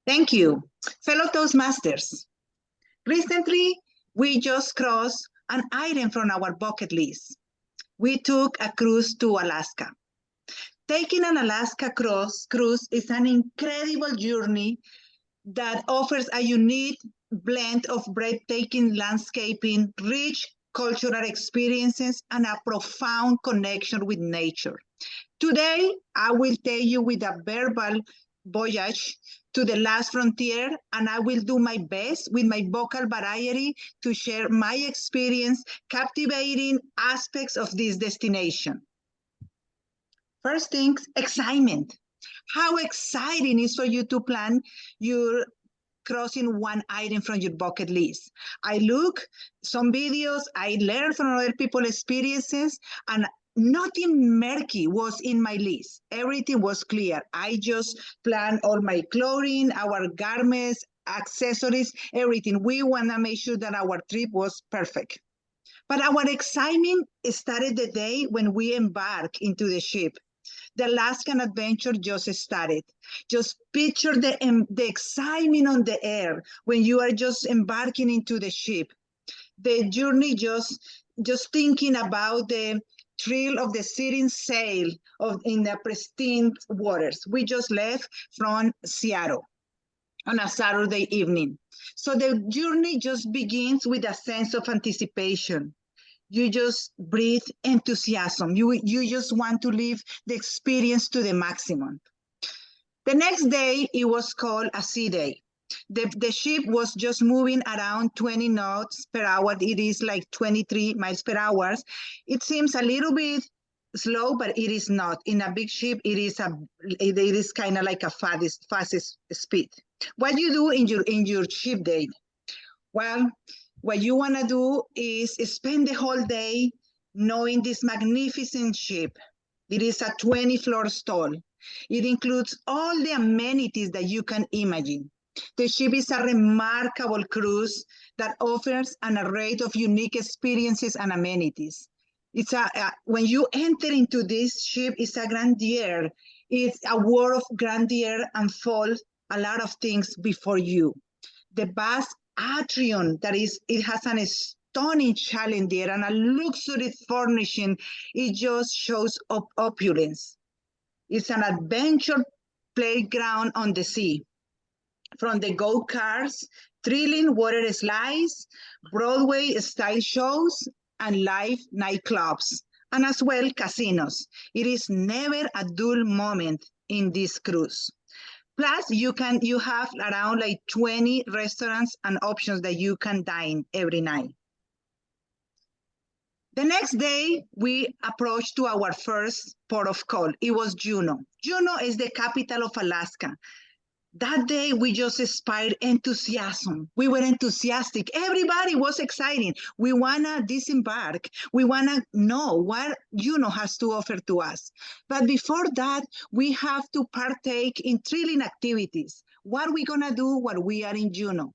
Thank you. Fellow Toastmasters, recently we just crossed an item from our bucket list. We took a cruise to Alaska. Taking an Alaska cruise is an incredible journey that offers a unique blend of breathtaking landscaping, rich cultural experiences, and a profound connection with nature. Today, I will take you with a verbal voyage to the last frontier, and I will do my best with my vocal variety to share my experience, captivating aspects of this destination. First things, excitement. How exciting is for you to plan your crossing one item from your bucket list. I look some videos, I learn from other people's experiences, and nothing murky was in my list. Everything was clear. I just planned all my clothing, our garments, accessories, everything. We want to make sure that our trip was perfect. But our excitement started the day when we embarked into the ship. The Alaskan adventure just started. Just picture the excitement on the air when you are just embarking into the ship. The journey just thinking about the thrill of the setting sail in the pristine waters. We just left from Seattle on a Saturday evening. So the journey just begins with a sense of anticipation. You just breathe enthusiasm. You just want to live the experience to the maximum. The next day, it was called a sea day. The ship was just moving around 20 knots per hour. It is like 23 miles per hour. It seems a little bit slow, but it is not. In a big ship, it is kind of like a fastest speed. What you do in your ship day? Well, what you want to do is spend the whole day knowing this magnificent ship. It is a 20-floor stall. It includes all the amenities that you can imagine. The ship is a remarkable cruise that offers an array of unique experiences and amenities. When you enter into this ship, it's a grandeur. It's a world of grandeur unfolds a lot of things before you. The vast atrium it has an stunning chandelier and a luxury furnishing. It just shows opulence. It's an adventure playground on the sea. From the go-karts, thrilling water slides, Broadway-style shows, and live nightclubs, and as well casinos. It is never a dull moment in this cruise. Plus, you have around like 20 restaurants and options that you can dine every night. The next day, we approached to our first port of call. It was Juneau. Juneau is the capital of Alaska. That day, we just inspired enthusiasm. We were enthusiastic. Everybody was excited. We want to disembark. We want to know what Juneau has to offer to us. But before that, we have to partake in thrilling activities. What are we going to do while we are in Juneau?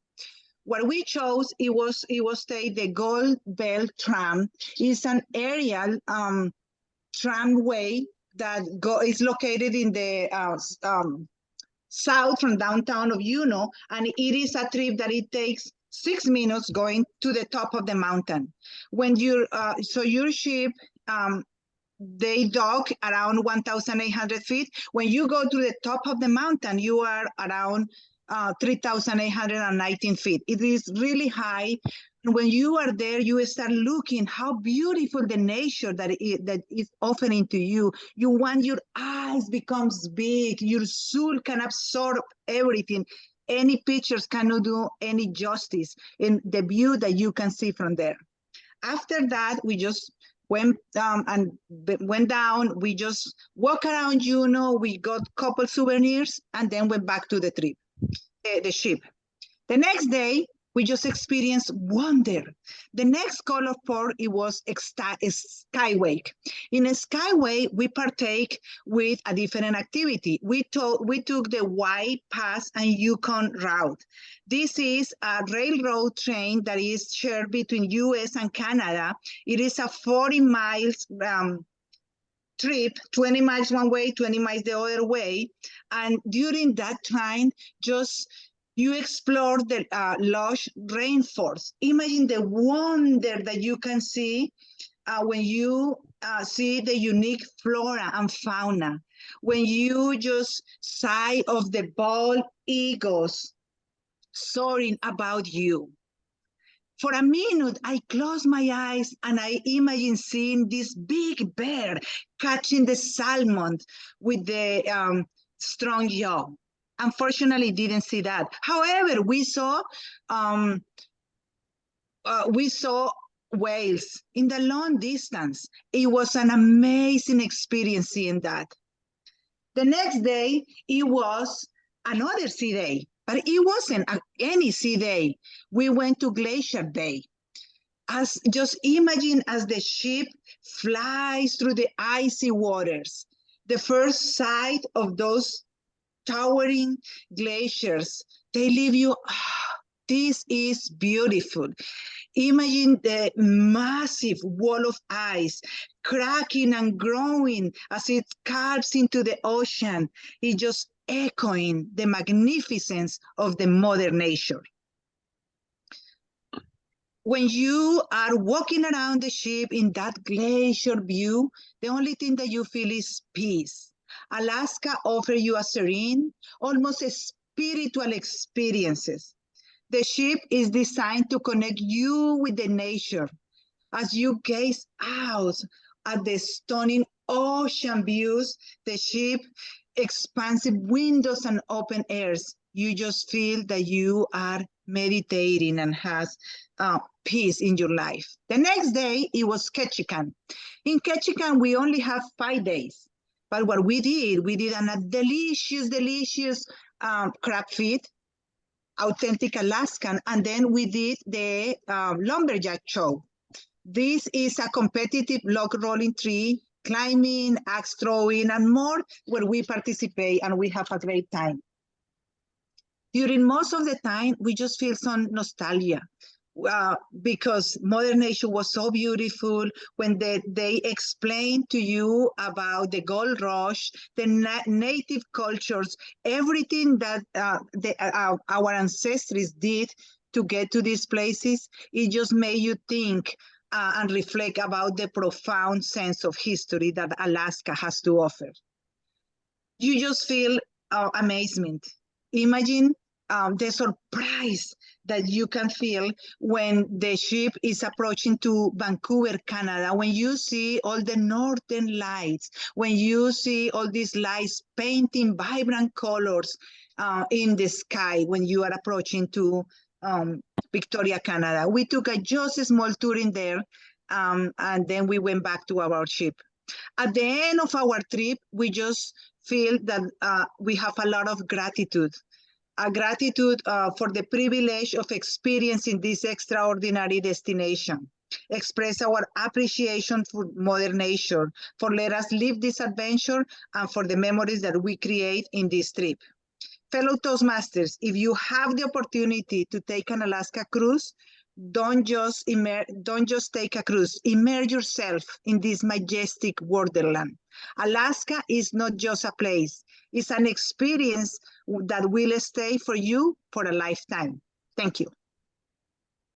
What we chose, it was the Gold Belt Tram. It's an aerial tramway that is located in the south from downtown of Juneau, and it is a trip that it takes 6 minutes going to the top of the mountain. When your ship, they dock around 1,800 feet. When you go to the top of the mountain, you are around 3,819 feet. It is really high. And when you are there, you start looking how beautiful the nature that is offering to you. You want your eyes becomes big. Your soul can absorb everything. Any pictures cannot do any justice in the view that you can see from there. After that, we just went down. We just walk around Juneau. We got a couple souvenirs and then went back to the ship. The next day, we just experienced wonder. The next call of port, it was Skyway. In a Skyway, we partake with a different activity. We took the White Pass and Yukon route. This is a railroad train that is shared between US and Canada. It is a 40 miles trip, 20 miles one way, 20 miles the other way. And during that time, just you explore the lush rainforest. Imagine the wonder that you can see when you see the unique flora and fauna, when you just sight of the bald eagles soaring about you. For a minute, I closed my eyes and I imagined seeing this big bear catching the salmon with the strong jaw. Unfortunately, didn't see that. However, we saw whales in the long distance. It was an amazing experience seeing that. The next day, it was another sea day, but it wasn't any sea day. We went to Glacier Bay. Just imagine as the ship flies through the icy waters, the first sight of those towering glaciers, they leave you, this is beautiful. Imagine the massive wall of ice cracking and growing as it carves into the ocean. It's just echoing the magnificence of the mother nature. When you are walking around the ship in that glacier view, the only thing that you feel is peace. Alaska offers you a serene, almost a spiritual experiences. The ship is designed to connect you with the nature. As you gaze out at the stunning ocean views, the ship, expansive windows and open airs, you just feel that you are meditating and has peace in your life. The next day, it was Ketchikan. In Ketchikan, we only have 5 days. But what we did a delicious crab feed, authentic Alaskan, and then we did the lumberjack show. This is a competitive log rolling tree, climbing, axe throwing, and more, where we participate and we have a great time. During most of the time, we just feel some nostalgia because Mother Nature was so beautiful. When they explained to you about the gold rush, the native cultures, everything that our ancestors did to get to these places, it just made you think and reflect about the profound sense of history that Alaska has to offer. You just feel amazement. Imagine the surprise that you can feel when the ship is approaching to Vancouver, Canada, when you see all the northern lights, when you see all these lights painting vibrant colors in the sky when you are approaching to Victoria, Canada. We took just a small tour in there, and then we went back to our ship. At the end of our trip, we just feel that we have a lot of gratitude. A gratitude for the privilege of experiencing this extraordinary destination. Express our appreciation for Mother Nature, for let us live this adventure, and for the memories that we create in this trip. Fellow Toastmasters, if you have the opportunity to take an Alaska cruise, don't just take a cruise. Immerse yourself in this majestic wonderland. Alaska is not just a place. It's an experience that will stay for you for a lifetime. Thank you.